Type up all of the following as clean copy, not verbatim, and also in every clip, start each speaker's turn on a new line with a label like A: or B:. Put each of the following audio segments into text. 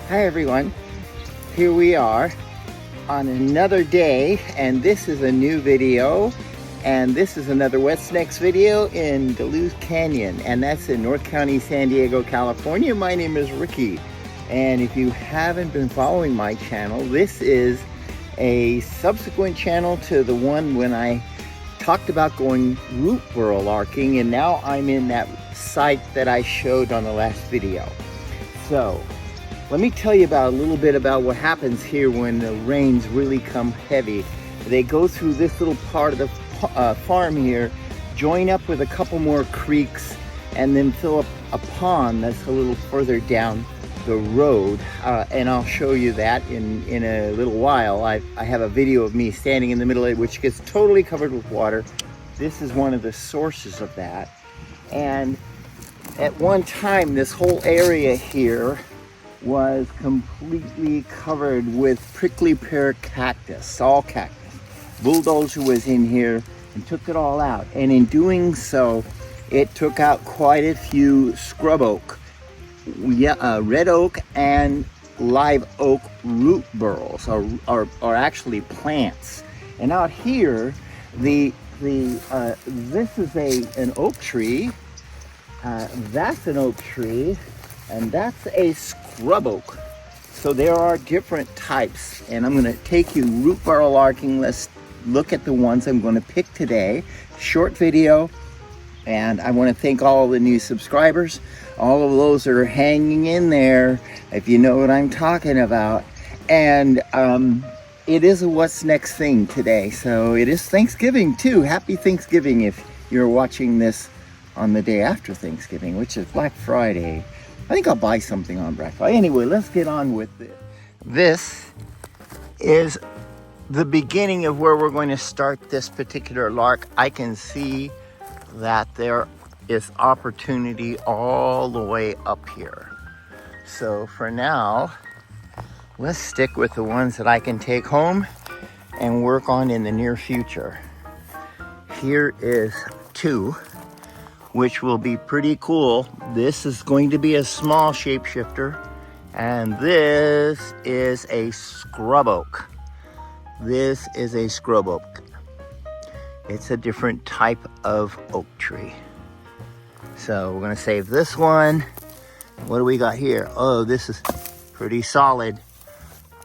A: Hi everyone, here we are on another day, and this is a new video, and this is another What's Next video in Duluth Canyon, and that's in North County, San Diego, California. My name is Ricky, and if you haven't been following my channel, this is a subsequent channel to the one when I talked about going RooT Burl Larking, and now I'm in that site that I showed on the last video. So let me tell you about a little bit about what happens here when the rains really come heavy. They go through this little part of the farm here, join up with a couple more creeks, and then fill up a pond that's a little further down the road. And I'll show you that in a little while. I have a video of me standing in the middle of it, which gets totally covered with water. This is one of the sources of that. And at one time, this whole area here was completely covered with prickly pear cactus, all cactus. Bulldozer was in here and took it all out. And in doing so, it took out quite a few scrub oak, red oak and live oak root burls are actually plants. And out here, this is an oak tree. That's an oak tree, and that's a scrub oak. So there are different types, and I'm going to take you RooT Burl Larking. Let's look at the ones I'm going to pick today. Short video, and I want to thank all the new subscribers, all of those that are hanging in there, if you know what I'm talking about. And it is a What's Next thing today, so it is Thanksgiving too. Happy Thanksgiving if you're watching this on the day after Thanksgiving, which is Black Friday. I think I'll buy something on Black Friday. Anyway, let's get on with it. This is the beginning of where we're going to start this particular lark. I can see that there is opportunity all the way up here. So for now, let's stick with the ones that I can take home and work on in the near future. Here is two, which will be pretty cool. This is going to be a small shapeshifter, and this is a scrub oak. This is a scrub oak. It's a different type of oak tree. So we're gonna save this one. What do we got here? Oh, this is pretty solid.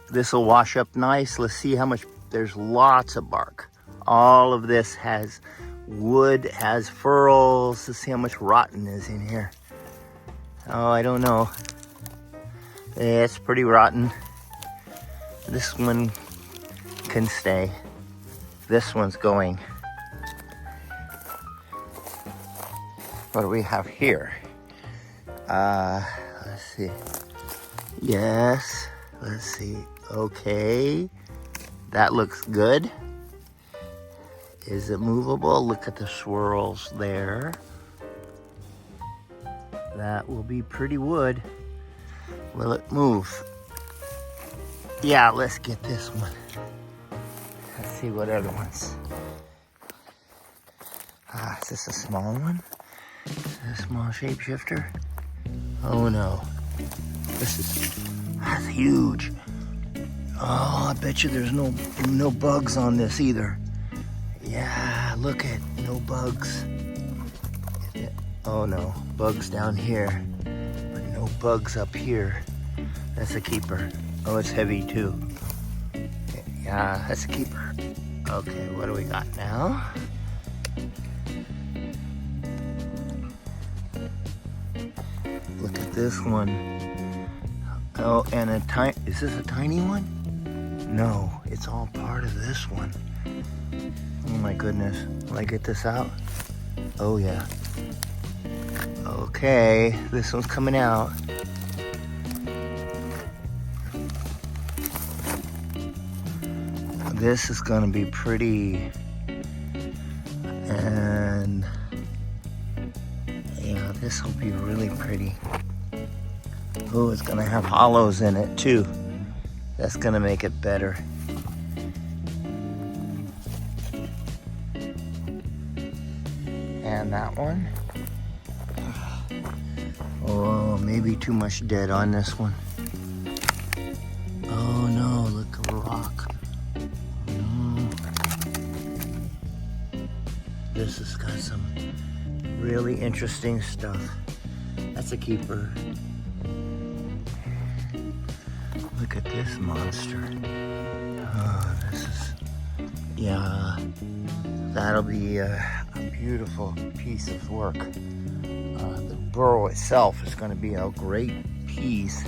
A: This will wash up nice. Let's see how much. There's lots of bark. All of this has wood, has furls. Let's see how much rotten is in here. Oh, I don't know. It's pretty rotten. This one can stay. This one's going. What do we have here? Let's see. Yes, let's see. Okay, that looks good. Is it movable? Look at the swirls there. That will be pretty wood. Will it move? Yeah, let's get this one. Let's see what other ones. Is this a small one? Is this a small shapeshifter? Oh no. That's huge. Oh, I bet you there's no bugs on this either. Yeah, look at no bugs. Oh no, bugs down here, but no bugs up here. That's a keeper. Oh, it's heavy too. Yeah, that's a keeper. Okay, what do we got now? Look at this one. Oh, and is this a tiny one? No, it's all part of this one. Oh my goodness, will I get this out? Oh yeah. Okay, this one's coming out. This is gonna be pretty. And yeah, this will be really pretty. Oh, it's gonna have hollows in it too. That's gonna make it better. And that one. Oh, maybe too much dead on this one. this has got some really interesting stuff. That's a keeper. Look at this monster. Oh, this is, yeah, that'll be a beautiful piece of work. The burrow itself is going to be a great piece,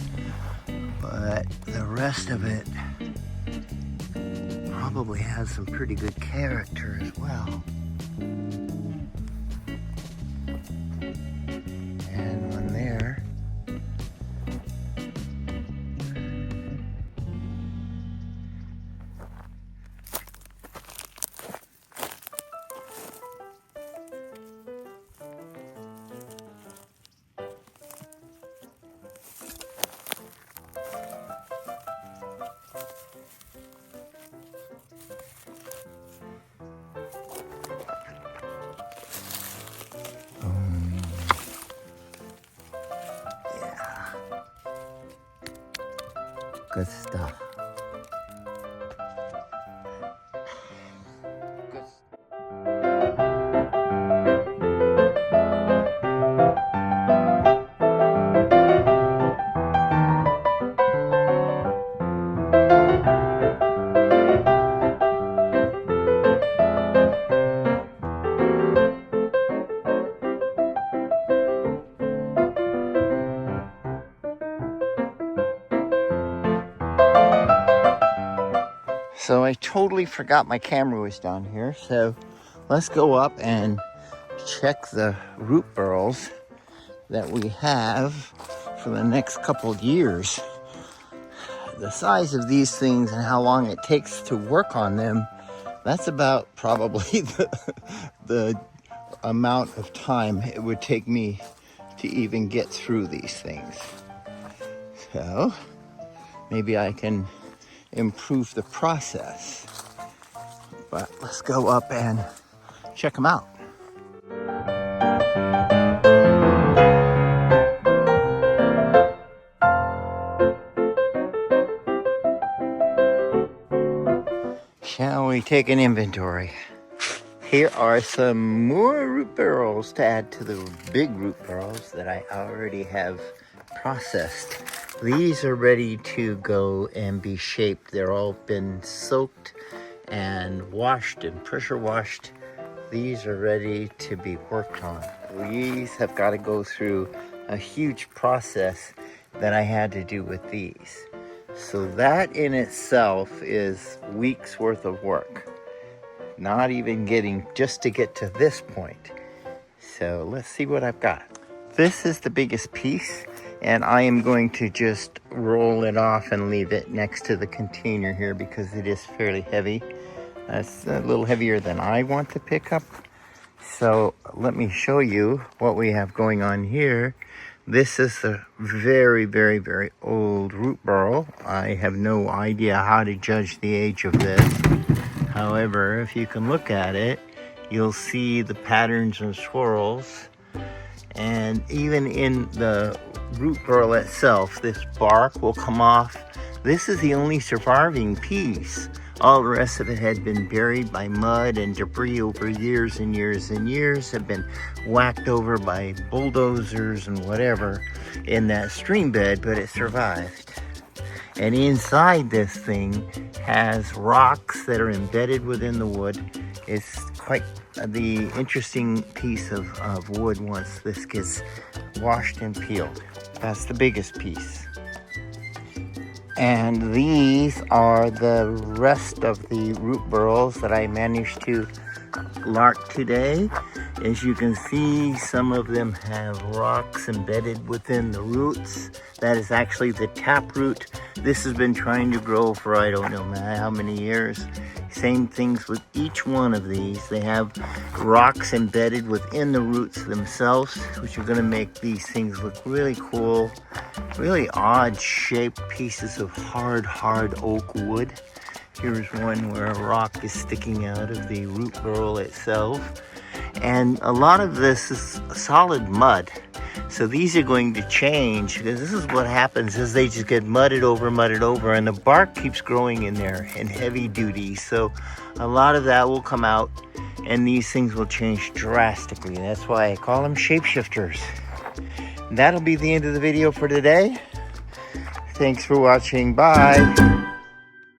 A: but the rest of it probably has some pretty good character as well. And one there. Good stuff. So I totally forgot my camera was down here. So let's go up and check the root burls that we have for the next couple of years. The size of these things and how long it takes to work on them, that's about probably the amount of time it would take me to even get through these things. So maybe I can improve the process. But let's go up and check them out. Shall we take an inventory? Here are some more root burls to add to the big root burls that I already have processed. These are ready to go and be shaped. They're all been soaked and washed and pressure washed. These are ready to be worked on. These have got to go through a huge process that I had to do with these. So that in itself is weeks worth of work. Not even getting just to get to this point. So let's see what I've got. This is the biggest piece. And I am going to just roll it off and leave it next to the container here because it is fairly heavy. It's a little heavier than I want to pick up. So let me show you what we have going on here. This is a very, very, very old root burl. I have no idea how to judge the age of this. However, if you can look at it, you'll see the patterns and swirls. And even in the root burl itself, this bark will come off. This is the only surviving piece. All the rest of it had been buried by mud and debris over years and years and years, have been whacked over by bulldozers and whatever in that stream bed, but it survived. And inside this thing has rocks that are embedded within the wood. It's quite the interesting piece of wood once this gets washed and peeled. That's the biggest piece. And these are the rest of the root burls that I managed to lark today. As you can see, some of them have rocks embedded within the roots. That is actually the taproot. This has been trying to grow for I don't know how many years. Same things with each one of these. They have rocks embedded within the roots themselves, which are going to make these things look really cool. Really odd shaped pieces of hard oak wood. Here's one where a rock is sticking out of the root burl itself. And a lot of this is solid mud. So these are going to change, because this is what happens is they just get mudded over, and the bark keeps growing in there in heavy duty. So a lot of that will come out and these things will change drastically. That's why I call them shapeshifters. That'll be the end of the video for today. Thanks for watching. Bye.